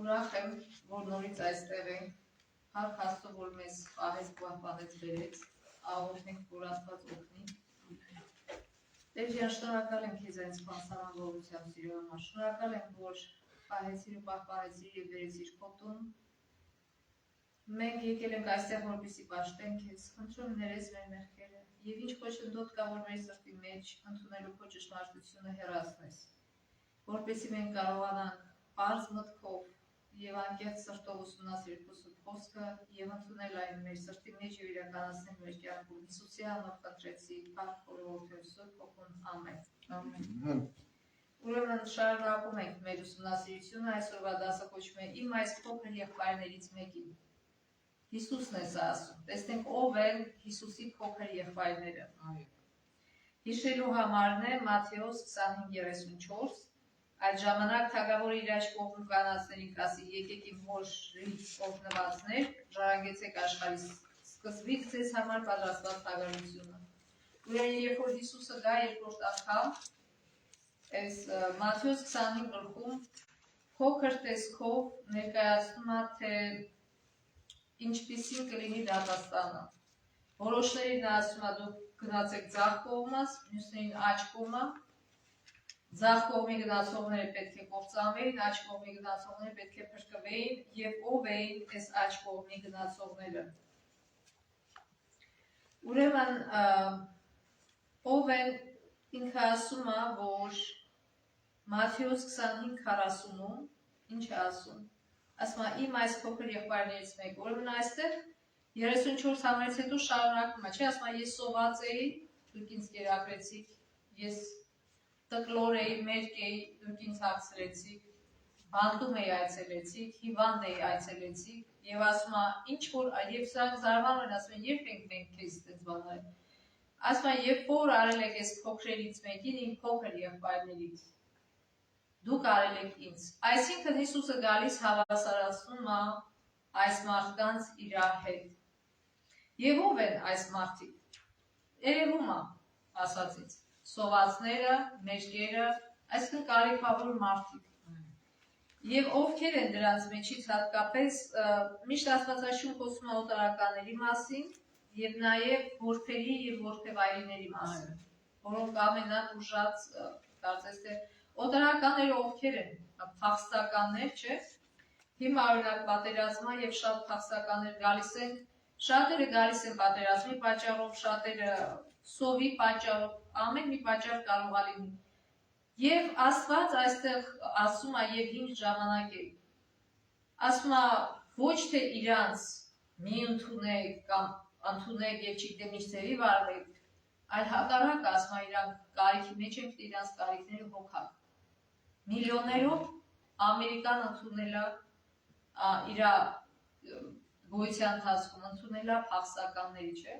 ուրախ եմ, որ նորից այստեղ ենք, Փառք Աստծո, որ մեզ պահեց, պահպանեց, բերեց, աղոթենք, որ Աստված օգնի։ Տեր ջան, շնորհակալ եմ քեզ այս բանսարավորությամբ սիրո համար, շնորհակալ եմ, որ պահեցիր ու պահպանեցիր և բերեցիր քո տուն։ Մենք եկել ենք այստեղ, որպեսզի պաշտենք քեզ, խնդրում ներես մեր մեղքերը, և ինչ խոչընդոտ կա, որ մեր սրտի մեջ ընդունելու քո ճշմարտությունը հեռացնես, որպեսզի մենք կարողանանք պարզ մտքով և անկեղծ սրտով ուսումնասիրել քո սուրբ խոսքը և ընդունել այն մեր սրտի մեջ և իրականացնել մեր կյանքում։ Հիսուսի անունով խնդրեցի, փառք խորհրդով Սուրբ Հոգուն, ամեն։ Ուրեմն շարունակում ենք մեր ուսումնասիրությունը, այսօրվա դասը կոչվում է Իմ այս փոքր եղբայրներից մեկին։ Հիսուսն է սա ասում։ Տեսնենք ով են Հիսուսի փոքր եղբայրները։ Հիշելու համարն է Մատթեոս 25:34։ Այդ ժամանակ թագավորը իր աջ կողմում կանանցներին կասի. եկեք իմ հորից օրհնվածներ, ժառանգեցեք աշխարհի սկզբից ձեզ համար պատրաստված թագավորությունը։ Ուրեմն երբ որ Հիսուսը գա երկրորդ անգամ, այս Մատթեոս 25 գլխում փոքր տեսքով ներկայացնում է, թե ինչպիսին կլինի դատաստանը։ Որոշներին նա ասում է դուք գնացեք ձախ կողմը, մյուսներին աջ կողմը, ձախ կողմի գնացողները պետք է կործանվեին, աջ կողմի գնացողները պետք է փրկվեին, եւ ով էին այս աջ կողմի գնացողները։ Ուրեմն ով են, ինքը ասում է, որ Մատթեոս 25:40-ում ինչ է ասում։ Ասում է իմ այս փոքր եղբայրներից մեկ։ Ուրեմն այստեղ 34 համարից հետո շարունակում է, չէ՞, ասում է ես սոված էի, դուք ինձ կերակրեցիք, ես տկլոր էի, մերկ էի, դուք ինձ հագցրեցիք, բանտում էի այցելեցիք, հիվանդ էի այցելեցիք, եւ ասում է ինչ որ եւ սրանք զարմանում են, ասում են երբ ենք մենք քեզ այդպես բաներ։ Ասում է երբ որ արել եք այս փոքրերից մեկին, իմ փոքր եղբայրներից, դուք արել եք ինձ։ Այսինքն Հիսուսը գալիս հավասարացնում է այս մարդկանց իր հետ։ Եվ ով են այս մարդիկ։ Երևում է ասածից սովածները, մեջքերը, այսինքն կարիքավոր մարդիկ։ Եվ ովքեր են դրանց մեջից հատկապես միշտ Աստվածաշունչը խոսում է օտարականների մասին եւ նաեւ որբերի եւ որբևայրիների մասին, որոնք ամենաուժած կարծես թե օտարականները ովքեր են, փախստականներ, չէ՞։ Հիմա օրինակ պատերազմա եւ շատ փախստականներ գալիս են, շատերը գալիս են պատերազմի պատճառով, շատերը սովի պատճառով, ամեն մի պատճառ կարող է լինի։ Եվ Աստված այստեղ ասում է եւ հին ժամանակ է, ասում է ոչ թե իրանց մի ընդունեք կամ ընդունեք եւ չգիտեմ ինչ ձևի վարվեք, այլ հակառակը ասում է իրանք կարիքի մեջ են, իրանց կարիքները հոգակ։ Միլիոններով Ամերիկան ընդունելա իր գոյության ընթացքում ընդունելա փախստականների, չէ։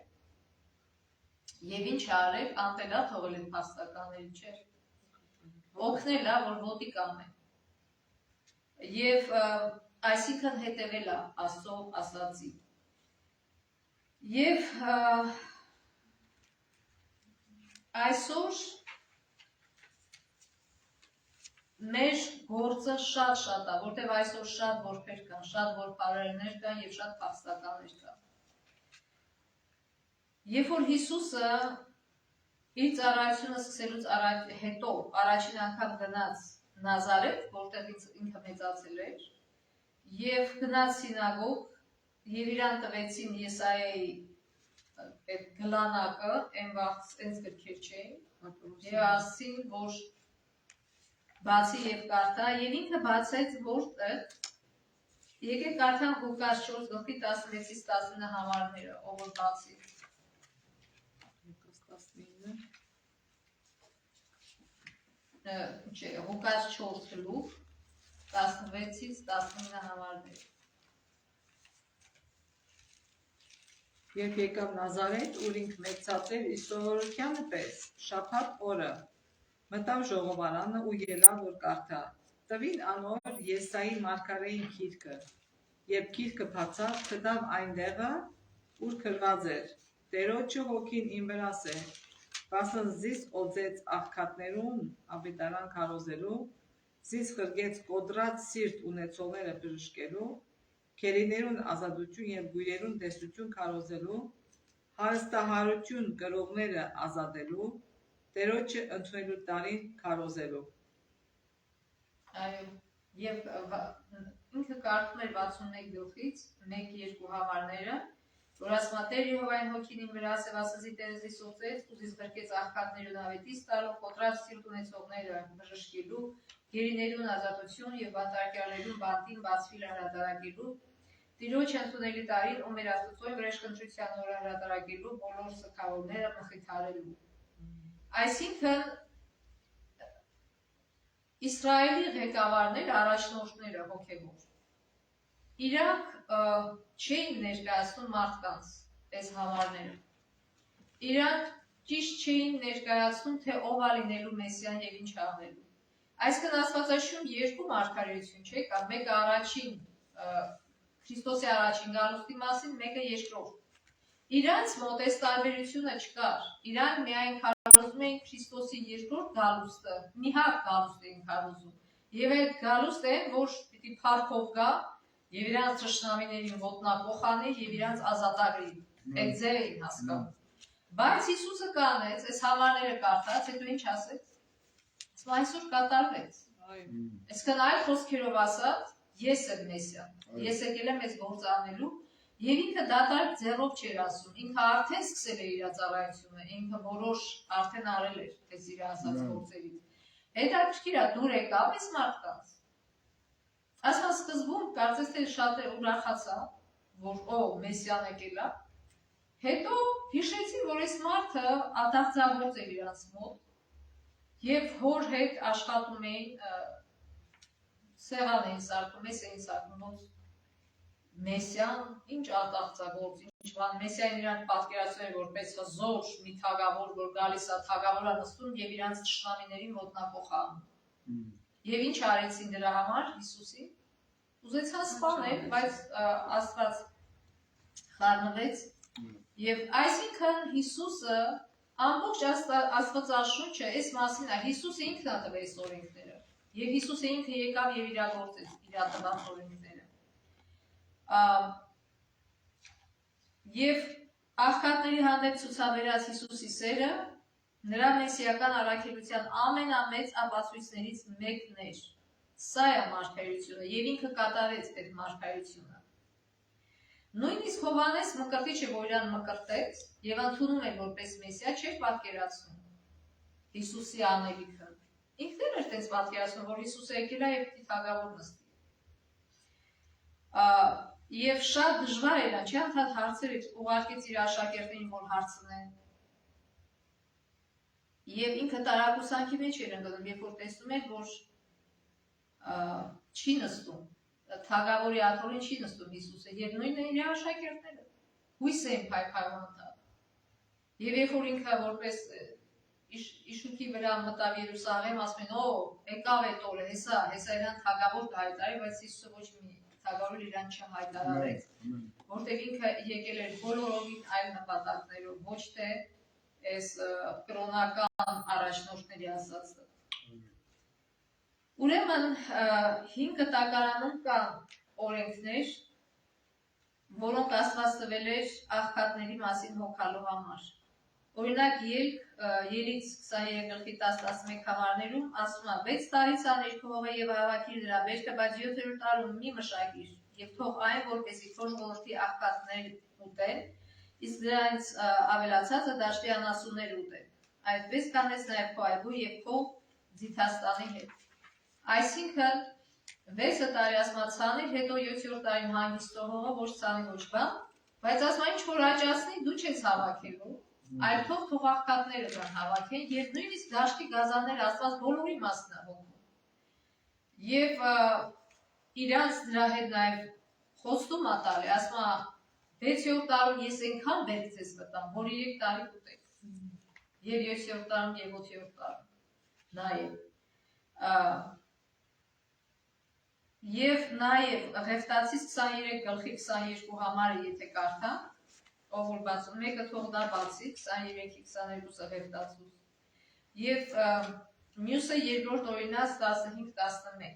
Եվ ինչ արել, անտելա թողել են փախստականների, չէ։ Օգնելա, որ ոտի կանգնեն։ Եվ այսինքն հետևելա Աստծո ասածի։ Եվ այսօր մեր գործը շատ է, որտեղ այսօր շատ որբեր կան, շատ որբարերներ կան եւ շատ փախստականներ կան։ Երբ որ Հիսուսը իր ծառայությունը սկսելուց հետո առաջին անգամ գնաց Նազարեթ, որտեղ ինքը մեծացել էր, եւ գնաց սինագոգ, եւ իրան տվեցին Եսայայի այդ գլանակը, այն վաղ այնց գրքեր չէին, եւ ասին, որ բացի եւ կարդա, եւ ինքը բացեց որտեղ։ Եկեք կարդանք Ղուկաս 4:16-ից 19 համարները, ով որ բացի։ Ղուկաս 4 գլուխ 16-ից 19 համարներ։ Երբ եկավ Նազարեթ, ուր ինք մեծած էր իր սովորությանը պես, շաբաթ օրը, մտավ ժողովարանը ու ելավ որ կարդա։ Տվին անոր Եսայի մարգարեին գիրքը, երբ գիրքը բացավ, գտավ այնտեղը, ուր գրված էր. Տերոջը հոգին իմ վրաս է, վասն զիս օձեց աղքատներուն, ավետարան քարոզելու, զիս խրգեց կոդրած սիրտ ունեցողները բժշկելու, քերիներուն ազատություն եւ գույերուն տեսություն քարոզելու, հարստահարություն կրողները ազատելու, Տերոջը ընդունելու տարին քարոզելու։ Այո, եւ ինքը կարդում էր 61 գլխից 1-2 համարները, որ ասում է Տեր Եհովային հոգին իմ վրա ասավ, ասացի Տերեզի սոցեց, ուզից բրկեց աղքատներուն ավետից տալու, կոտրած սիրտ ունեցողները բժշկելու, գերիներուն ազատություն եւ բանտարկյալներուն բանտին բացվիլ հրատարակելու, Տիրոջ ընդունելի տարին ու մեր Աստծոյ վրեժխնդրության օրը հրատարակելու, բոլոր սգավորները մխիթարելու։ Այսինքն Իսրայելի ղեկավարները, առաջնորդները հոգևոր, իրանք չէին ներկայացնում մարդկանց այս համարները։ Իրանք ճիշտ չէին ներկայացնում, թե ով է լինելու Մեսիան եւ ինչ անելու։ Այսինքն Աստվածաշունչ երկու մարգարեություն չէ, կա մեկը առաջին Քրիստոսի առաջին գալուստի մասին, մեկը երկրորդ։ Իրանց մոտ այս տարբերությունը չկար։ Իրանք միայն քարոզում էին Քրիստոսի երկրորդ գալուստը, մի հատ գալուստ էին քարոզում։ Եվ այդ գալուստը է, որ պիտի փառքով գա եւ իրանց ճշնամիներին ոտնապող անի եւ իրանց ազատագրի։ Այդ ձև էին հասկանում։ Բայց Հիսուսը կանեց, այս համարները կարդաց, հետո ինչ ասեց։ Այսօր կատարվեց։ Այսինքն այլ խոսքերով ասած, ես եմ Մեսիան։ Ես եկել եմ այս գործը անելու։ Եվ ինքը դատարկ ձեռով չէր ասում, ինքը արդեն սկսել էր իր ծառայությունը, ինքը որոշ արդեն արել էր այս իր ասած գործերից։ Հետաքրքիր է, դուր եկավ այս մարդկանց։ Ասма սկզբում կարծես թե շատ ուրախացա, որ Մեսիան եկել է։ Հետո հիշեցի, որ այս մարդը ադաղձագործ էր իրանց մոտ եւ հոր հետ աշխատում էին սեղան էին սարքում, ես էին սարքում, ոնց Մեսիան ինչ ադաղձագործ, ինչ բան, Մեսիան իրանք պատկերացրել էր որպես հզոր մի թագավոր, որ գալիս է թագավորը նստում եւ իրանց ճշտամիներին ոտնապող անում։ Եվ ինչ արեցին դրա համար Հիսուսի։ Ուզեցան սպանել, բայց Աստված խառնվեց։ Եվ այսինքն Հիսուսը ամբողջ Աստվածաշունչը այս մասին է, Հիսուսը ինքն է տվել այս օրենքները։ Եվ Հիսուսը ինքը եկավ եւ իրագործեց իր տված օրենքները։ Եվ աղքատների հանդեպ ցուցաբերած Հիսուսի սերը նրա մեսիական առաքելության ամենամեծ ապացույցներից մեկն էր։ Սա է մարգարեությունը եւ ինքը կատարեց այդ մարգարեությունը։ Նույնիսկ Հովհաննես Մկրտիչը, որ իրան մկրտեց եւ ընդունում էր որպես մեսիա, չէր պատկերացնում Հիսուսի անելիքը։ Ինքն էր այդպես պատկերացնում, որ Հիսուսը եկել է եւ պիտի թագավոր նստի։ Եվ շատ դժվար էր, չէ՞, անդադ հարցեր ուղարկեց իր աշակերտներին, որ հարցնեն։ Եվ ինքը տարակուսանքի մեջ էր ընկնում, երբ որ տեսնում էր, որ չի նստում, թագավորի աթոռին չի նստում Հիսուսը, եւ նույնն է իր աշակերտները։ Հույս էին փայփայում տա։ Եվ երբ որ ինքը որպես իշուքի վրա մտավ Երուսաղեմ, ասում են, եկավ այդ օրը, հեսա իրան թագավոր կհայտարարի, բայց Հիսուսը ոչ մի թագավոր իրան չհայտարարեց, որտեղ ինքը եկել էր բոլորովին այլ նպատակներով, ոչ թե այս կրոնական առաջնորդների ասածը։ Ուրեմն 5 տակարանում կան օրենքներ, որոնք Աստված տվել էր աղքատների մասին հոգալու համար։ Օրինակ Ելից 23:10-11 համարներում ասում է. 6 տարից անիր քո հողը եւ հավաքիր դրա բերքը, բայց 7-րդ տարում մի մշակիր եւ թող այն, որպեսզի քո ժողովրդի աղքատներ ուտեն, իսկ դրանից ավելացածը դաշտի անասուններ ուտեն։ Այդպես կանես նաեւ քո այգու եւ քո ձիթաստանի հետ։ Այսինքն 6 տարի ասма ցանիր, հետո 7-րդ տարին հանգիստո հողը ոչ ցանի ոչ բան, բայց ասма ինչ որ աճացնի դու չես հավաքելու, այլ թող աղքատները դրան հավաքեն եւ նույնիսկ դաշտի գազանները Աստված բոլորի մասն է հոգում։ Եվ իրանց դրա հետ նաեւ խոստում ա տալի, ասма 6-րդ տարում ես այնքան բերք ձեզ կտամ, որ 3 տարի կուտեք։ Եվ 7-րդ տարում եւ 8-րդ տարում նաեւ Եվ նաև Ղևտացիս 23:22 համարը եթե կարդա, ով որ բացում, մեկը թող դա բացի 23-22-ը Ղևտացուց։ Եվ Մյուսը երկրորդ օրինաց 15-11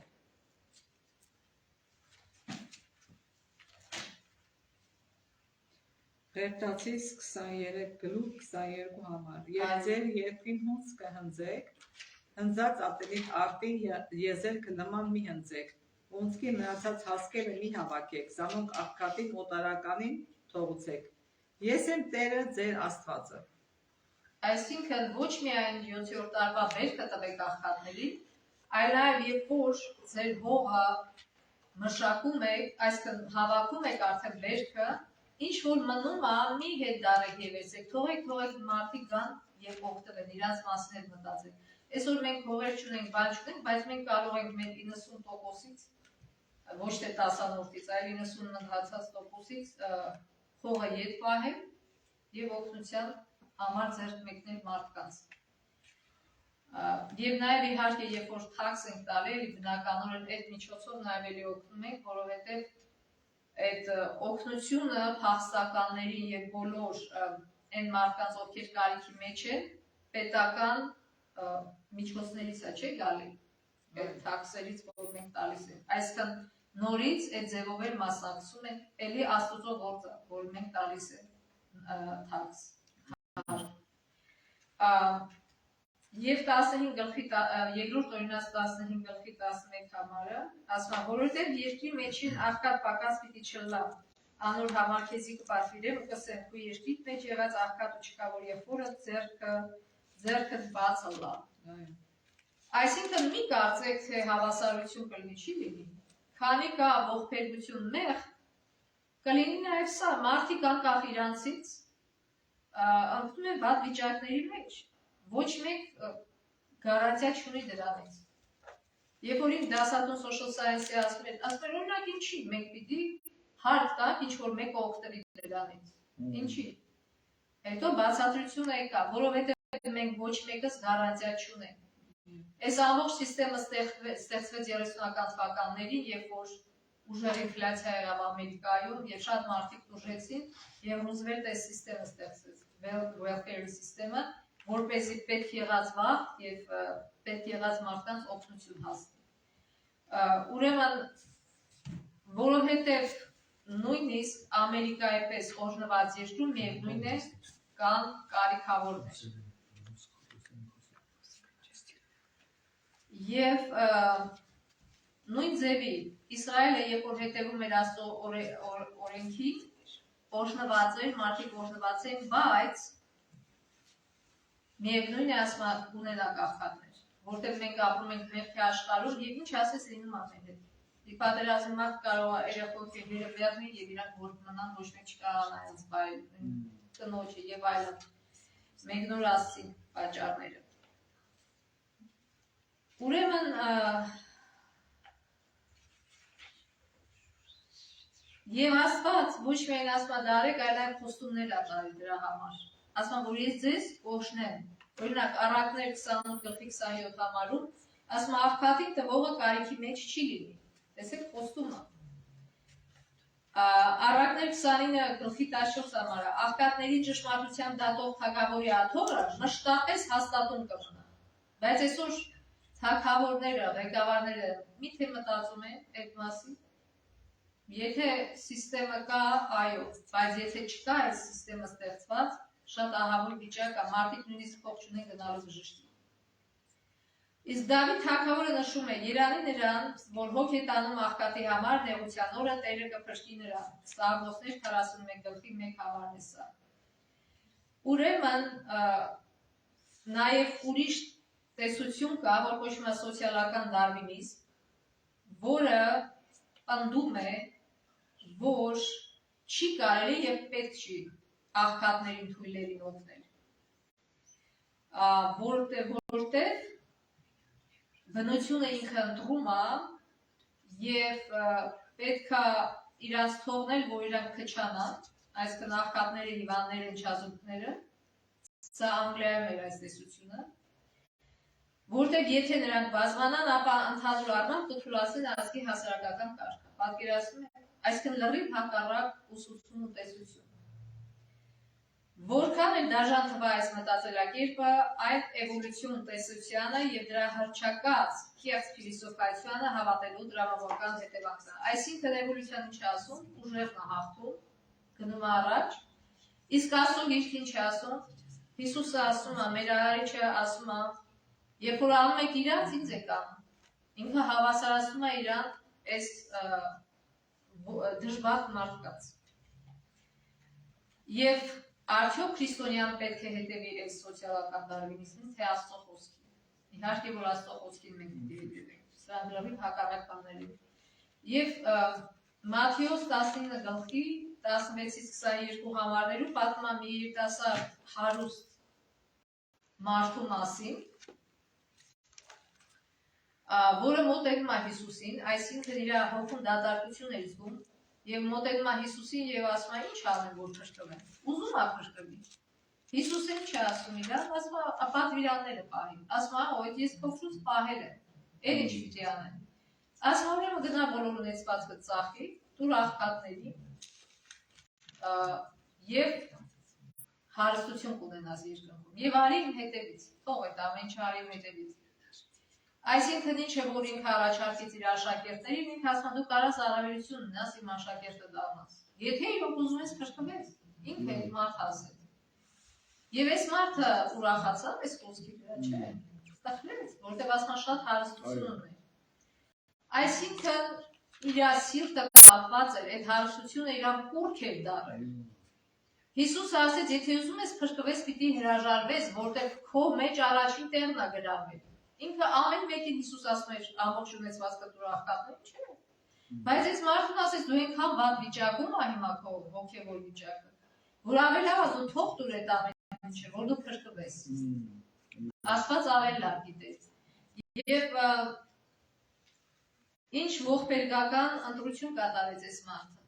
Ղևտացիս 23 գլուխ 22 համար։ Եվ ձեր երկրին հունց կհնձեք, հնձած ատենիք արտի եզերքը նման մի հնձեք, ունցքի մնացած հասկերը մի հավաքեք, զանոնք աղքատին օտարականին թողուցեք։ Ես եմ Տերը ձեր Աստվածը։ Այսինքն ոչ միայն 7-րդ տարվա բերքը տվեք աղքատներին, այլ նաև երբ որ ձեր հողը մշակում եք, այսինքն հավաքում եք արդեն բերքը, ինչ որ մնում է, մի հետ դարեք եւ եցեք, թողեք մարդիկ գան եւ օգտվեն, իրանց մասին էլ մտածեք։ Այսօր մենք հողեր չունենք, բան չունենք, բայց մենք կարող ենք մեր 90%-ից, ոչ թե 10-ից, այլ 90 մնացած տոկոսից հողը ետ պահել եւ օգնության համար ձեռք մեկնել մարդկանց։ Եվ նաև իհարկե, երբ որ թաքս ենք տալել, բնականորեն այդ միջոցով նաև էլի օգնում ենք, որովհետև այդ օգնությունը փախստականներին եւ բոլոր այն մարդկանց, ովքեր կարիքի մեջ են, պետական միջոցներից է, չէ՞ գալի, այդ թաքսերից, որ մենք տալիս ենք։ Այսինքն նորից այդ ձևով էլ մասնակցում ենք, էլի Աստծո գործը, որ մենք տալիս ենք թաքս։ Եվ 15 գլխի երկրորդ օրինաց 15 գլխի 11 համարը ասում է, որովհետև երկրի մեջին աղքատ պակաս պիտի չլա, անոր համար քեզի կպատվիրեմ ու կսեմ քու երկրիդ մեջ եղած աղքատ ու չկա, որ երբ որը ձեռքդ բացը լա։ Այսինքն մի կարծեք, թե հավասարություն կլինի, չի լինի, քանի կա ողբերգություն մեղ, կլինի նաև սա, մարդիկ անկախ իրանցից ընկնում են վատ վիճակների մեջ, ոչ մեկ գարանտիա չունի դրանից։ Երբ որ ինձ դասատուն social science-ի ասում են, օրինակ ինչի, մենք պիտի հարկ տանք, ինչ որ մեկը օգտվի դրանից, ինչի։ Հետո բացատրությունը եկա, որովհետև մենք ոչ մեկս գարանտիա չունենք։ Այս ամբողջ սիստեմը ստեղծվեց 30-ական թվականներին, երբ որ ուժեղ ինֆլյացիա եղավ Ամերիկայում եւ շատ մարդիկ տուժեցին եւ Ռուզվելտը այս սիստեմը ստեղծեց, welfare սիստեմը, որպեսզի պետք եղած վաղ եւ պետք եղած մարդկանց օգնություն հասնի։ Ուրեմն, որովհետեւ նույնիսկ Ամերիկայի պես օրհնված երկրում միևնույն է կան կարիքավորներ։ Եվ նույն ձևի Իսրայելը, երբ որ հետևում էր Աստծո օրենքի, օրհնված էր, մարդիկ օրհնված էին, բայց միևնույն է ասում ունենակ աղքատներ, որտեղ մենք ապրում ենք մեղքի աշխարհում եւ ինչ ասես լինում ամեն հետ։ Ի պատերազմի մարդ կարող է երեխաները բեռնի եւ իրանք որ մնան ոչ մեկ չկարողանա այնց բայ կնոջը եւ այլն։ Մենք նոր ասցին պատճառները։ Ուրեմն Եվ Աստված ոչ միայն ասում դարեք, այլ այն խոստումներ ա տալի դրա համար։ Ասում որ ես ձեզ կօրհնեմ։ Օրինակ Առակներ 28 գլխի 27 համարում ասում աղքատին տվողը կարիքի մեջ չի լինի։ Տեսեք խոստումը։ Առակներ 29 գլխի 14 համարը աղքատների ճշմարտության դատող թագավորի աթոռը մշտապես հաստատում կմնա։ Բայց այսօր թագավորները, ղեկավարները միթե մտածում են այդ մասին։ Եթե սիստեմը կա, այո, բայց եթե չկա այս սիստեմը ստեղծված, շատ ահավոր վիճակ է, մարդիկ նույնիսկ փող չունեն գնալու բժշկի։ Իսկ Դավիթ թագավորը նշում է. Երանի նրան, որ հոգ է տանում աղքատի համար, նեղության օրը Տերը կփրկի նրան։ Սաղմոսներ 41 գլխի 1 համարն է սա։ Ուրեմն նաև ուրիշ տեսություն կա, որ կոչվում է սոցիալական դարվինիզմ, որը պնդում է, որ չի կարելի եւ պետք չի աղքատներին թույլերին օգնել։ Որտեղ բնությունը ինքը ընտրում է եւ պետքա իրանց թողնել, որ իրանք քչանան, այսինքն աղքատները, հիվանդները, չազուկները, սա Անգլիայում էր այս տեսությունը, որտեղ եթե նրանք բազմանան, ապա ընդհանուր առմամբ կթուլացնեն ազգի հասարակական կարգը։ Պատկերացնում եք, այսինքն լրիվ հակառակ ուսուցում ու տեսություն։ Որքան էլ դաժան թվա այս մտածելակերպը, այդ էվոլյուցիոն տեսությանը եւ դրա հռչակած քիղծ փիլիսոփայությանը հավատելու դրամատական հետևանքն է։ Այսինքն էվոլյուցիան ինչ է ասում, ուժերն է հաղթում, գնում է առաջ, իսկ Աստծո գիրքն ինչ է ասում, Հիսուսը ասում է, մեր արարիչը ասում է, երբ որ անում եք իրանց, ինձ եք անում։ Ինքը հավասարացնում է իրան այս դժբախտ մարդկանց։ Եվ արդյոք քրիստոնյան պետք է հետևի այս սոցիալական դարվինիզմին, թե Աստծո խոսքին։ Իհարկե, որ Աստծո խոսքին մենք պետք է հետևենք, սրա գրավի հակառակ բաներին։ Եվ Մատթեոս 19 գլխի 16-ից 22 համարներում պատմում է մի երիտասարդ հարուստ մարդու մասին, որը մոտենում է Հիսուսին, այսինքն իր հոգուն դատարկություն է զգում, եւ մոտենում է Հիսուսին եւ ասում է, ինչ անեմ, որ փրկվեմ։ Ուզում է փրկվի։ Հիսուսը ինչ է ասում իրան, ասում է, պատվիրանները պահի։ Ասում է, այդ ես փոքրուց պահել եմ։ Էլ ինչ պիտի անեմ։ Ասում է, ուրեմն գնա բոլոր ունեցվածքը ծախի, տուր աղքատների եւ հարստություն կունենաս երկնքում։ Եվ արի իմ հետևից։ Թող այդ ամեն ինչ արի իմ հետևից։ Այսինքն ինչ է, որ ինքը առաջարկեց իր աշակերտներին, ինքը ասում է, դու կարաս առավելություն ունենաս իմ աշակերտը դառնաս։ Եթե իրոք ուզում ես փրկվես, ինքը այդ մարդը ասել։ Եվ այս մարդը ուրախացավ այս խոսքի վրա, չէ՞։ Ստախլեց, որտեղ ասում է շատ հարստություն ունի։ Այսինքն իր սիրտը կապված էր, այդ հարստությունը իրան կուռք էր դարել։ Հիսուսը ասեց, եթե ուզում ես փրկվես, պիտի հրաժարվես, որտեղ քո մեջ առաջին տեղն է գրավել։ Ինքը ամեն մեկին Հիսուս ասում էր ամբողջ ունեցվածքը տուր աղքատներին, չէ՞։ Բայց այս մարդուն ասեց, դու այնքան վատ վիճակում ա հիմա քո հոգևոր վիճակը, որ ավելի լավ դու թող տուր այդ ամեն ինչը, որ դու փրկվես։ Աստված ավելի լավ գիտեց։ Եվ ինչ ողբերգական ընտրություն կատարեց այս մարդը։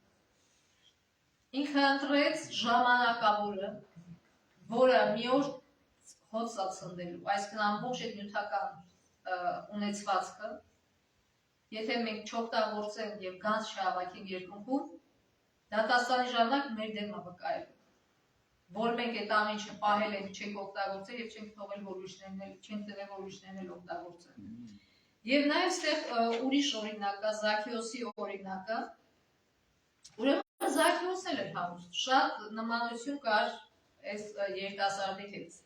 Ինքը ընտրեց ժամանակավորը, որը մի օր հոծա ցնդելու, այսինքն ամբողջ այդ նյութական ունեցվածքը, եթե մենք չօգտագործենք եւ գանձ չհավաքենք երկնքում, դատաստանի ժամանակ մեր դեմ է վկայելու, որ մենք այդ ամեն ինչը պահել ենք, չենք օգտագործել եւ չենք թողել որ ուրիշներն էլ օգտագործեն։ Եվ նաեւ այստեղ ուրիշ օրինակ կա, Զաքեոսի օրինակը, ուրեմն Զաքեոսն էլ էր հարուստ, շատ նմանություն կար այս երիտասարդի հետ։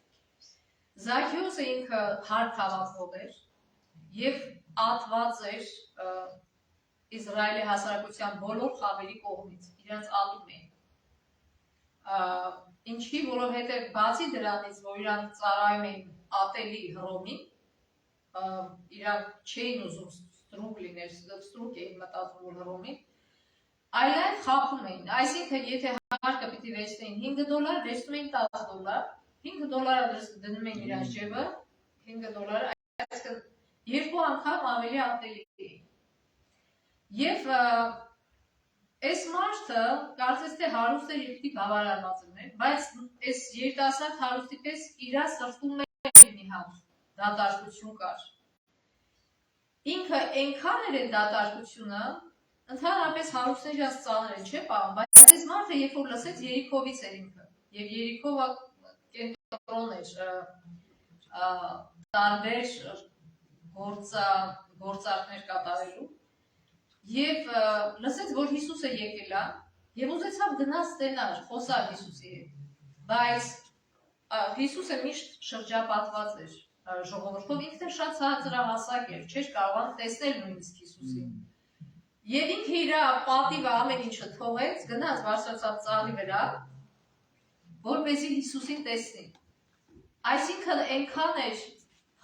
Զաքեոսը ինքը հարթ հավաքող էր եւ ատված էր Իսրայելի հասարակության բոլոր խավերի կողմից, իրենց ատում էին։ Ինչի, որովհետեւ բացի դրանից, որ իրան ծառայում էին ատելի Հռոմին, իրանք չէին ուզում ստրուկ լիներ, ստրուկ էին մտածում որ Հռոմին, այլև խաբում էին, այսինքն եթե հարկը պիտի վերցնեին $5, վերցնում էին $10, $5 դնում էին իրենց ջեբը, $5, այսինքն երկու անգամ ավելի ատելի էին։ Եվ այս մարդը կարծես թե հարուստ էր եւ պիտի բավարարված էր, բայց այս երիտասարդ հարուստի պես իր սրտում էր մի հատ դատարկություն կար։ Ինքը այնքան էր այդ դատարկությունը, ընդհանրապես հարուստները ծանր են, չէ՞ պարոն, բայց այս մարդը երբ որ լսեց Երիքովից էր ինքը, եւ Երիքովը կենտրոն էր տարբեր գործարքներ կատարելու, եւ լսեց, որ Հիսուսը եկել է, եւ ուզեցավ գնալ ստենալ, խոսալ Հիսուսի հետ, բայց Հիսուսը միշտ շրջապատված էր ժողովրդով, ինքն շատ ցածրահասակ էր, չէր կարողանում տեսնել նույնիսկ Հիսուսին։ Եվ ինքը իր պատիվը ամեն ինչը թողեց, գնաց բարձրացավ ծառի վրա, որպեսզի Հիսուսին տեսնի։ Այսինքն այնքան էր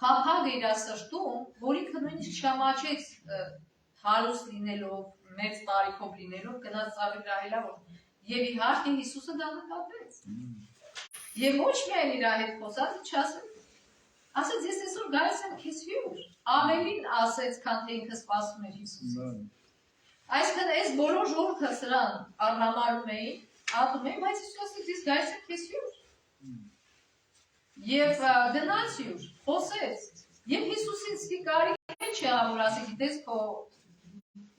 փափագը իր սրտում, որ ինքը նույնիսկ չամաչեց հարուստ լինելով, մեծ տարիքով լինելով, գնաց ծառի վրա հելավոր։ Եվ իհարկե Հիսուսը դա նկատեց։ Եվ ոչ միայն իր հետ խոսած, ինչ ասել։ Ասեց, ես այսօր գալիս եմ քեզ հյուր, ավելին ասեց, քան թե ինքը սպասում էր Հիսուսից։ Այսինքն այս բոլոր ժողովուրդը սրան արհամարում էին, ատում էին, բայց Հիսուսը ասեց, ես գալիս եմ քեզ հյուր։ Եվ գնաց հյուր, խոսեց։ Եվ Հիսուսին ստի կարիք չի եղավ, որ ասի, գիտես քո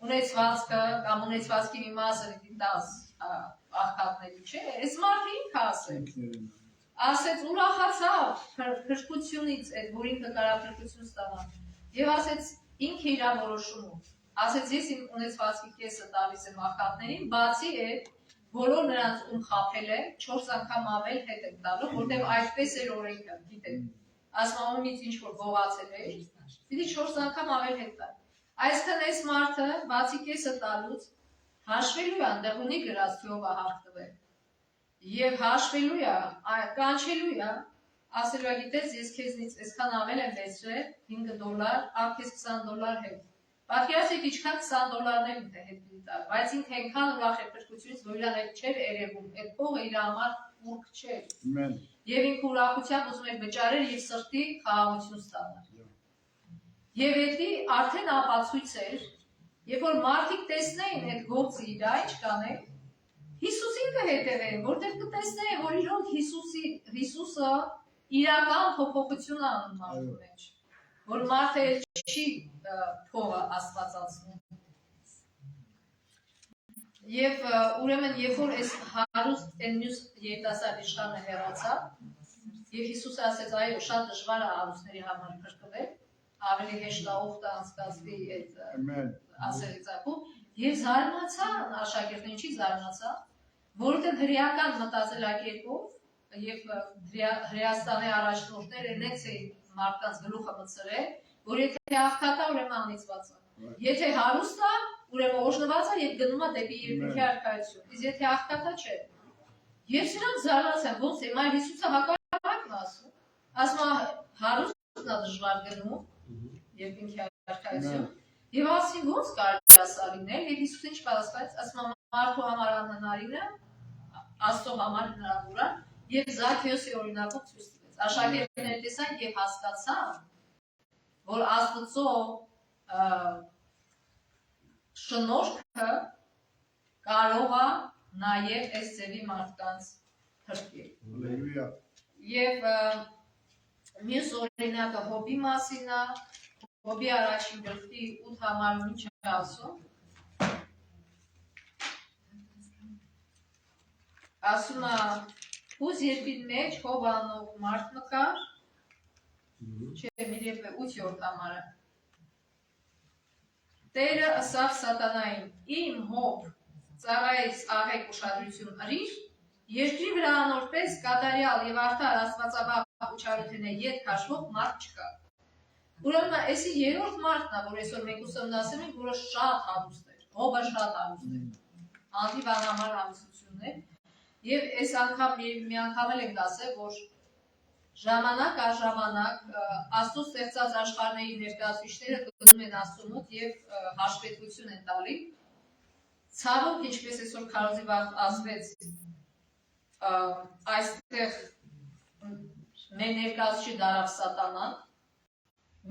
ունեցվածքը կամ ունեցվածքի մի մասը դիտած աղքատների չէ, այս մարդը ինքը ասեց ուրախացավ փրկությունից, այդ որ ինքը կարա փրկություն ստանա եւ ասեց ինքը իր որոշումը ասեց ես իմ ունեցվածքի կեսը տալիս եմ աղքատներին, բացի այդ բոլոր նրանց ում խաբել է 4 անգամ ավել հետ են տալու, որտեղ այդպես էր օրենքը, գիտեք, ասում ումից ինչ որ գողացել է, պիտի 4 անգամ ավել հետ տալ։ Այսինքն այս մարդը բացի կեսը տալուց հաշվելու է, այնտեղ ունի գրած Թյովա հաղթվել։ Եվ հաշվելու է, կանչելու է, ասելու է գիտես ես քեզնից այսքան ավել եմ վերցրել $5, ավ քեզ $20 հետ։ Պատկերացրեք ինչքան $20-ներ ինքը հետ պիտի տար, բայց ինքը այնքան ուրախ է փրկությունից, որ իրան այդ չէր երևում, այդ փողը իր համար ուրք չէր։ Եվ ինքը ուրախությամբ ուզում էր վճարել եւ սրտի խաղաղություն ստանալ։ Եվ էդի արդեն ապացույց էր, երբ որ մարդիկ տեսնեին այդ գործը իր ինչ կանեն, Հիսուսին կհետևեն, որտեղ կտեսնեն, որ իրոք Հիսուսը իրական փոփոխություն անում մարդու մեջ, որ մարդը չի փողը աստվածացնում։ Եվ ուրեմն երբ որ այս հարուստ այն մյուս երիտասարդ իշխանը հեռացավ, եւ Հիսուսը ասեց, այո, շատ դժվար է հարուստների համար փրկվել, ավելի հեշտ է ուխտը անցկացվի այդ ասեղիծակում, եւ զարմացան աշակերտները, ինչի զարմացան, որովհետեւ հրեական մտածելակերպով եւ Հրեաստանի առաջնորդները նենց էին մարդկանց գլուխը մտցրել, որ եթե աղքատա ուրեմն անիծված է, եթե հարուստ է ուրեմն օժնված է եւ գնում է դեպի երկրի արքայություն, իսկ եթե աղքատա չէ։ Եվ սրանք զարմացան, ոնց է, մայր Հիսուսը հակառակն ասում է հարուստն է դժվար գնում երկրի արքայություն, եւ ասին ոնց կարելի է սա լինել, եւ Հիսուսը ինչ պատասխանեց, ասում է մարդու համար անհնարին է, Աստծո համար հնարավոր է, եւ Զաքեոսի օրինակով ցույց տվեց։ Աշակերտները տեսան եւ հասկացան, որ Աստծո շնորհքը կարող է նաեւ այս ձևի մարդկանց փրկել։ Հալելույա։ Եվ մյուս օրինակը Հոբի մասին է, Հոբի առաջին գլխի 8 համարում ինչ է ասում։ Ասում է ուզ երկրի մեջ Հոբ անող մարդ մկար, չէ, մի 8-րդ համարը։ Տերը ըսավ սատանային, իմ Հոբ ծառայից աղեք ուշադրություն ըրիր, երկրի վրա անորպես կատարյալ եւ արդար աստվածաբար ուշադրությունը ետ քաշվող մարդ չկա։ Ուրեմն այսի երրորդ մարդն է, որ այսօր մենք ուսումնասիրում ենք, որը շատ հարուստ էր, Հոբը շատ հարուստ էր, անտիվանամար հարստությունն է։ Եվ այս անգամ մի անգամ էլ ենք ասել, որ ժամանակ առ ժամանակ Աստծո ստեղծած աշխարհների ներկայացուցիչները գնում են Աստծո մոտ եւ հաշվետվություն են տալի։ Ցավոք, ինչպես այսօր քարոզի վաղ ասվեց, այստեղ մեր ներկայացուցիչը դարավ սատանան,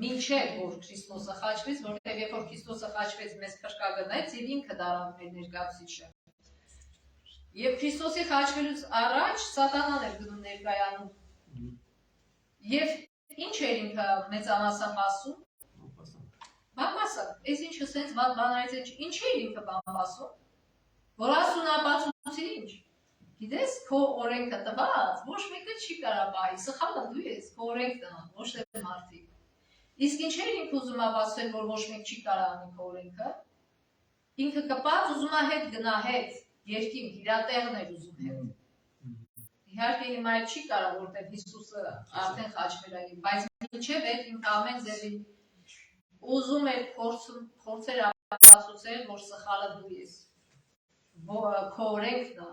մինչև որ Քրիստոսը խաչվեց, որտեղ երբ որ Քրիստոսը խաչվեց, մեզ փրկագնեց եւ ինքը դարավ մեր ներկայացուցիչը։ Եվ Քրիստոսի խաչվելուց առաջ սատանան էր գնում ներկայանում։ Եվ ինչ էր ինքը մեծամասամբ ասում։ Բամբասը, այս ինչը սենց վատ բանարից ինչ էր ինքը բամբասում։ Որ ասուն ապացուցի ինչ։ Գիտես, քո օրենքը տված, ոչ մեկը չի կարա բայ, սխալը դու ես, քո օրենքն է, ոչ թե մարդիկ։ Իսկ ինչ էր ինքը ուզում ապացուցել, որ ոչ մեկ չի կարա անի քո օրենքը։ Ինքը կպած ուզում է հետ գնա հետ, երկինք, իր տեղն էր ուզում հետ։ Իհարկե հիմա էլ չի կարա, որտեղ Հիսուսը արդեն խաչվել է, բայց մինչև այդ ինքը ամեն ձևի ուզում էր փորձեր ապացուցել, որ սխալը դու ես, քո օրենքն է։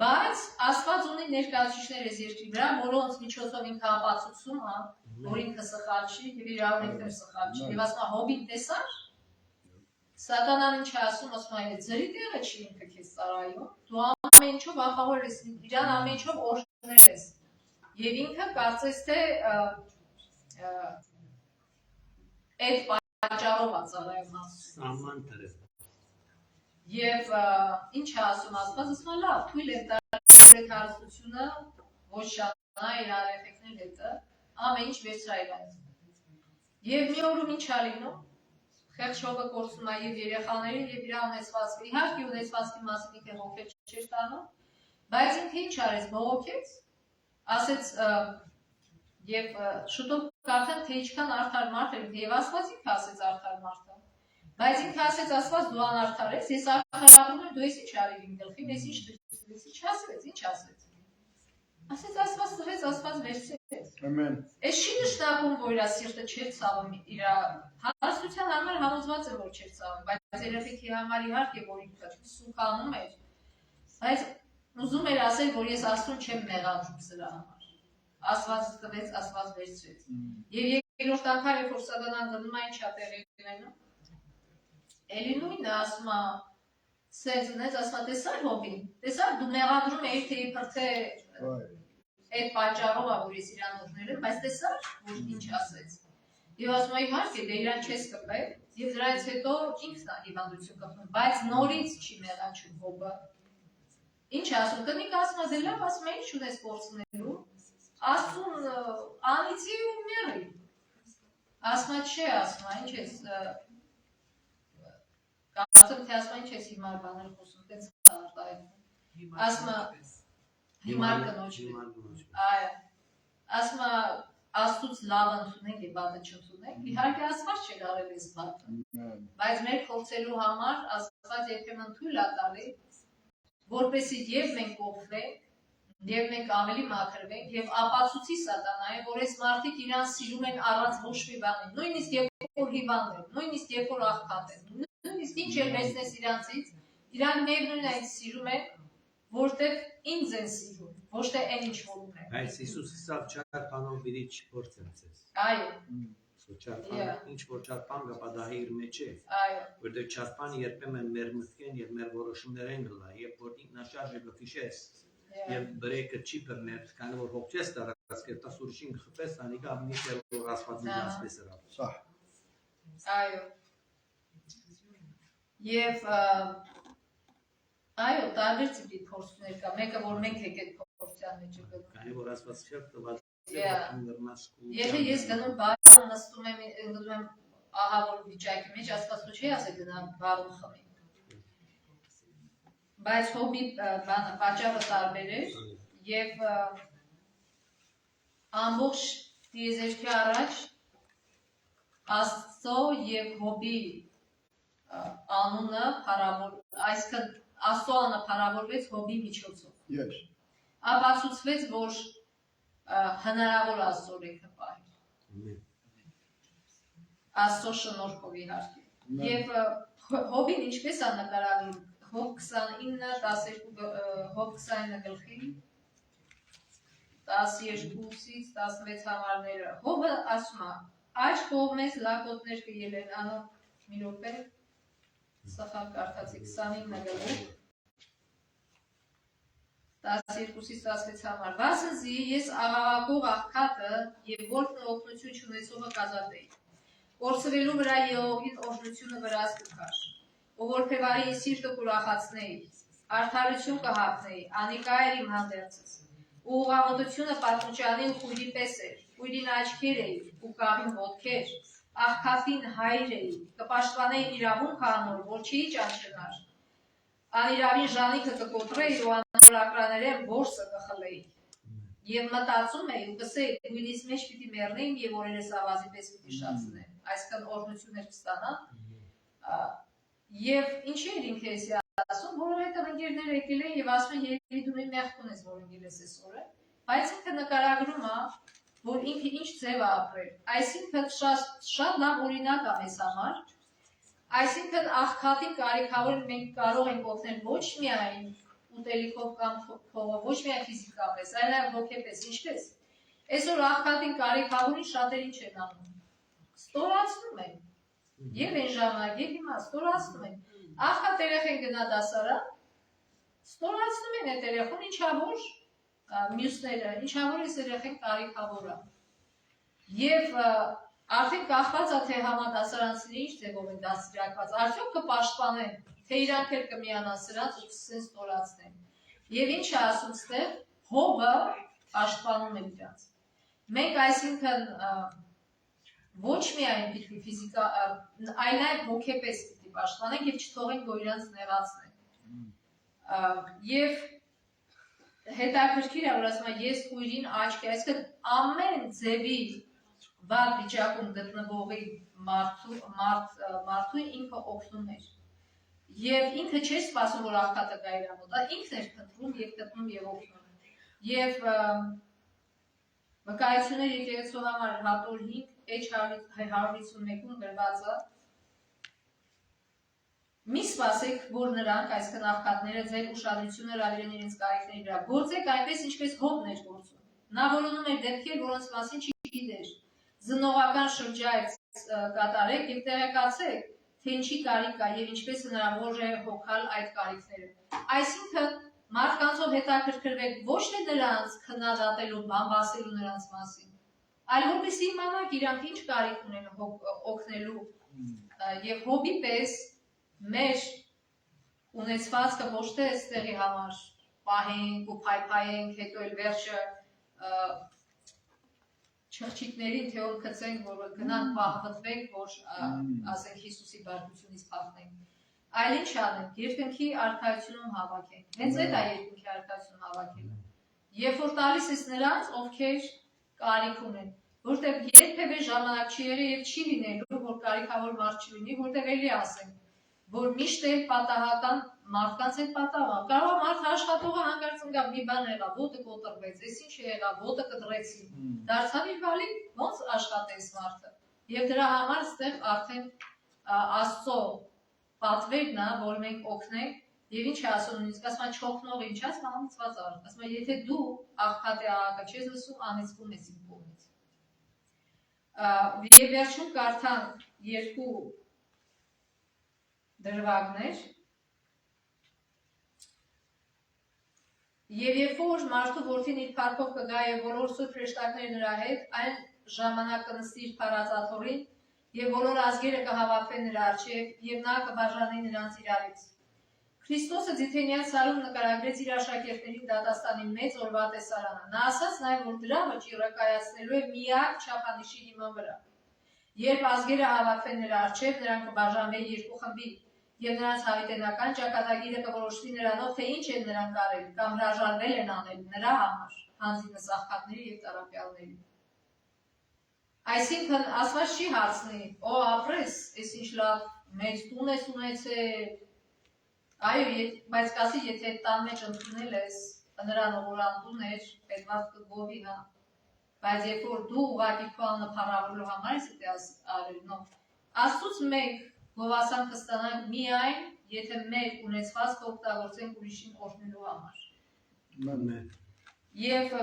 Բայց Աստված ունի ներկայացուցիչներ այս երկրի վրա, որոնց միջոցով ինքը ապացուցում է, որ ինքը սխալ չի եւ իր օրենքները սխալ չի։ Եվ ասում է Հոբին տեսար, Սատանան ինչ է ասում, ասում է ձերի տեղը չի ինքը քեզ ծառայում, դու ամեն ինչով ախավոր ես, իրան ամեն ինչով օրհնել ես։ Եվ ինքը կարծես թե այդ պատճառով է ծառայում Աստծուն։ Աման դրես։ Եվ ինչ է ասում Աստված, ասում է լավ, թույլ է տալիս այդ հարստությունը ոչ շանա իր արեֆեկտներ հետը, ամեն ինչ վերցրա իր այդ։ Եվ մի օրում ինչ է լինում, խեղճ հողը կորցնում է եւ երեխաներին եւ իր ունեցվածքը։ Իհարկե ունեցվածքի մասին ինքը հոգել չէր տանում, բայց ինքը ինչ արեց, բողոքեց, ասեց եւ շուտով կարծեմ թե ինչքան արդար մարդ էր, եւ Աստված ինքը ասեց արդար մարդ է։ Բայց ինքը ասեց Աստված դու անարդար ես, ես արարվում եմ, դու ես ինչ արիր իմ գլխին, ես ինչ դրեցի, չասեց, ինչ ասեց։ Ասեց Աստված տվեց, Աստված վերցրեց։ Ամեն։ Այս չի նշանակում, որ իր սիրտը չէր ցավում, իր հարստության համար համոզված է, որ չէր ցավում, բայց երեխեքի համար իհարկե որ ինքը սուքանում էր, բայց ուզում էր ասել, որ ես Աստծուն չեմ մեղադրում սրա համար։ Աստված տվեց, Աստված վերցրեց։ Եվ երկրորդ անգամ երբ որ Սատանան գնում է ինչ է տեղի ունենում, էլի նույնը ասում է, սենց ունեց, ասում է, տեսա՞ր Հոբին, տեսա՞ր դու մեղադրում էիր թե իբր թե այդ պատճառով է, որ ես իրան օգնել եմ, բայց տեսա՞ր, որ ինչ ասեց։ Եվ ասում է, իհարկե, դե իրան չես կպել, եւ դրանից հետո ինքն է հիվանդություն կպնում, բայց նորից չի մեղաչում Հոբը։ Ինչ ասում, կնիկ ասում է, դե լավ, ասում է, ինչ ունես կորցնելու, ասում անիծի ու մերի։ Ասում է, չէ, ասում է, ինչ ես, կարծեմ, թե ասում է, ինչ ես հիմար բաներ խոսում, տենց արտահայտվում։ Ասում է, հիմար կնոջ։ Այո։ Ասում է, Աստծուց լավ ընդունենք եւ բանը չընդունենք։ Իհարկե Աստված չի կարել այս բանը։ Բայց մեր փորձելու համար Աստված երբեմն թույլ է տալի, որպեսզի եւ մենք կողվենք, եւ մենք ավելի մաքրվենք եւ ապացուցի Սատանայի, որ այս մարդիկ իրան սիրում են առանց ոչ մի բանի, նույնիսկ երբ որ հիվանդ են, նույնիսկ երբ որ աղքատ են, նույնիսկ ինչ էլ վերցնես իրանցից, իրան միևնույն այն սիրում են, որտեղ ինձ են սիրում, ոչ թե այն ինչ որ ունեն։ Բայց Հիսուսը սա չարփանով բիրիչ փորձեմ ցես։ Այո։ Չարփան, ինչ որ չարփան կապադահի իր մեջ է։ Այո։ Որտեղ չարփան երբեմն մեր մտքեն եւ մեր որոշումներեն գլա, երբ որ ինքնաշարժը գտիշես։ Եվ բրեկը չի բռներ, քանի որ հոգես տարած կերտաս ուրիշին խփես, անիկա ամնի որ Աստվածի դասպես էր։ Սա։ Այո։ Եվ այո, տարբեր տիպի փորձներ կա, մեկը որ մենք եք այդ փորձյան մեջ գնում։ Քանի որ Աստված չէ տված Եթե ես գնում բարում նստում եմ ահավոր վիճակի մեջ, Աստված չի ասել գնա բարում խմի։ Բայց Հոբի բանը պատճառը տարբեր էր եւ ամբողջ դիեզերքի առաջ Աստծո եւ Հոբի անունը փառավոր, այսինքն Աստծո անունը փառավորվեց Հոբի միջոցով։ Yes։ Ապացուցվեց, որ հնարավոր Աստծո ռեքը պահի։ Աստծո շնորհքով իհարկե։ Եվ Հոբին ինչպես է նկարագրում Հոբ 29 գլխի 12-ից 16 համարները։ Հոբը ասում է, աչ կողմից լակոտներ կելեն, անո մի րոպե, սխալ կարդացի 29 գլխի 12-ից 16 համար։ Վասնզի ես աղաղակող աղքատը եւ որքն օգնություն չունեցողը կազատեի։ Կորցվելու վրա Եհովին օրհնությունը վրաս կքաշ։ Ով որբևարի սիրտը կուրախացնեի, արդարություն կհագնեի, անիկա էր իմ հանդերձս։ Ու ուղղամտությունը պատմուճանի ու խույրի պես էր, խույրին աչքեր էի, ու կաղին ոտքեր, աղքատին հայր էի, կպաշտպանեի իրավունք անոր, որ չի ճանչնար։ Անիրավին ժանիքը կկոտրեի ու անոր ակրաներեն որսը կխլեի։ Եվ մտածում էի ու կսեի, գույնից մեջ պիտի մեռնեին եւ օրերս ավազի պես պիտի շացնեն, այսքան օրհնություններ կստանան։ Եվ ինչի էր ինքը էսի ասում, որովհետև ընկերները եկել են եւ ասում են երևի դու մի մեղք ունես, որ ընկել ես այսօր, բայց ինքը նկարագրում է, որ ինքը ինչ ձև է ապրել։ Այսինքն շատ լավ օրինակ է մեզ համար։ Այսինքն աղքատին կարիքավոր մենք կարող ենք օգնել ոչ միայն ուտելիքով կամ փողով, ոչ միայն ֆիզիկապես, այլ նաեւ հոգեպես, ինչպես։ Այսօր աղքատին կարիքավորին շատերը ինչ են անում։ Ստորացնում են։ Եվ այն ժամանակ, եւ հիմա ստորացնում են։ Աղքատ երեխեն գնա դասարան, ստորացնում են այդ երեխուն, ինչա որ մյուսները, ինչա որ այս երեխեն կարիքավոր է։ Եվ արդեն կախված է թե համադասարանցիները ինչ ձևով են դաստիարակված, արդյոք կպաշտպանեն, թե իրանք էլ կմիանան սրանց ու կսեն ստորացնեն։ Եվ ինչ է ասում ստեղ, Հոբը պաշտպանում է իրանց։ Մենք այսինքն ոչ միայն պիտի ֆիզիկա, այլ նաև հոգեպես պիտի պաշտպանենք եւ չթողենք, որ իրանց նեղացնեն։ Եվ հետաքրքիր է, որ ասում եմ, ես քույրին աչքի, այսինքն ամեն ձևի վատ վիճակում գտնվողի մարդու ինքը օգնում էր։ Եվ ինքը չէր սպասում, որ աղքատը գա իր մոտ, ինքն էր փնտրում եւ գտնում եւ օգնում։ Եվ վկայություններ եկեղեցու համար հատոր 5 H151-ում գրված է. Մի սպասեք, որ նրանք, այսքան աղքատները, ձեր ուշադրությունը հրավիրեն իրենց կարիքների վրա։ Գործեք այնպես, ինչպես Հոբն էր գործում։ Նա որոնում էր դեպքեր, որոնց մասին չգիտեր։ Զննողական շրջայց կատարեք եւ տեղեկացեք, թե ինչի կարիք կա եւ ինչպես հնարավոր է հոգալ այդ կարիքները։ Այսինքն մարդկանցով հետաքրքրվեք ոչ թե նրանց քննադատելու, բամբասելու նրանց մասին, այլ որպեսզի իմանաք իրանք ինչ կարիք ունեն օգնելու եւ Հոբի պես մեր ունեցվածքը ոչ թե այստեղի համար պահենք ու փայփայենք, հետո էլ վերջը չղջիկներին թե որ գցենք, որ գնանք պահվենք, որ ասենք Հիսուսի բարձությունից փախնենք։ Այլ ինչ անենք, երկնքի արքայությունում հավաքենք։ Հենց այդ է երկնքի արքայությունում հավաքելը։ Երբ որ տալիս ես նրանց, ովքեր կարիք ունեն, որտեղ երբևէ ժամանակ չի եղել եւ չի լինելու, որ կարիքավոր մարդ չլինի, որտեղ էլի ասենք, որ միշտ էլ պատահական մարդկանց հետ պատահական։ Կարող է մարդ աշխատողը հանկարծ ընկա մի բան եղավ, ոտը կոտրվեց, այս ինչ եղավ, ոտը կտրեցին։ Դարձավ իր վալի, ոնց աշխատես մարդը։ Եվ դրա համար այստեղ արդեն Աստծո պատվերն է, որ մենք օգնենք, եւ ինչ է ասում, նույնիսկ ասում են չօգնող ինչ է, ասում անիծված արդ։ Ասում են, եթե դու աղքատի աղակը չես լսում, անիծվում ես իմ կողմից։ Եվ վերջում կարդանք երկու դրվագներ։ Եվ երբ որ մարդու որդին իր փառքով կգա եւ բոլոր սուրբ հրեշտակները նրա հետ, այն ժամանակ կնստի իր փառածաթորին եւ բոլոր ազգերը կհավաքվեն նրա առջև եւ նա կբաժանի նրանց իրարից։ Քրիստոսը Ձիթենյան սարում նկարագրեց իր աշակերտներին դատաստանի մեծ օրվա տեսարանը։ Նա ասաց նաեւ, որ դրա վճիռը կայացնելու է միակ չափանիշի հիման վրա։ Երբ ազգերը հավաքվեն նրա առջև, նրանք կբաժանվեն երկու խմբի եւ նրանց հավիտենական ճակատագիրը կորոշվի նրանով, թե ինչ են նրանք արել կամ հրաժարվել են անել նրա համար, հանձինս աղքատների եւ տառապյալների։ Այսինքն ասված չի հարցնի, օ ապրես, այս ինչ լավ մեծ տուն ես ունեցել, այո, բայց կասի, եթե այդ տան մեջ ընդունել ես նրան որ անտուն էր, այդ մարդը գովի հա, բայց երբ որ դու ուղղակի քո անունը փառավորելու համար ես դա արել, նո, Աստծուց մենք գովասան կստանանք միայն, եթե մեր ունեցվածքը օգտագործենք ուրիշին օրհնելու համար։ Եվ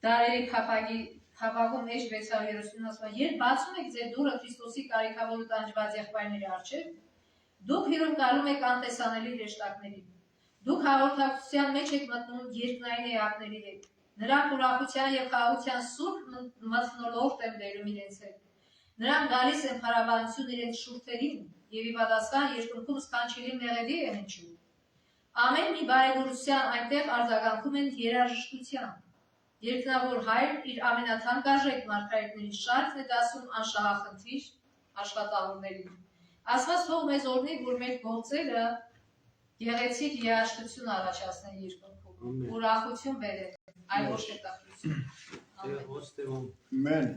դարերի Հաբագում 6:630 ասում է, երբ բացում եք ձեր դուռը Քրիստոսի կարիքավոր ու տանջված եղբայրների առջև, դուք հյուրընկալում եք անտեսանելի հրեշտակներին։ Դուք հաղորդակցության մեջ եք մտնում երկնային էակների հետ։ Նրանք ուրախության եւ խաղաղության սուրբ մթնոլորտ են բերում իրենց հետ։ Նրանք գալիս են փառաբանություն իրենց շուրթերին եւ ի պատասխան երկնքում սքանչելի մեղեդի են հնչում։ Ամեն մի բարեգործության այնտեղ արձագանքում են երաժշտության։ Երկնավոր Հայր իր ամենաթանկարժեք մարգարեների շարքն է դասում անշահախնդիր աշխատավորներին։ Աստված թող մեզ օրհնի, որ մեր գործերը գեղեցիկ երաժշտություն առաջացնեն երկնքում, ուրախություն բերեն, այլ ոչ թե տխրություն։ Ամեն։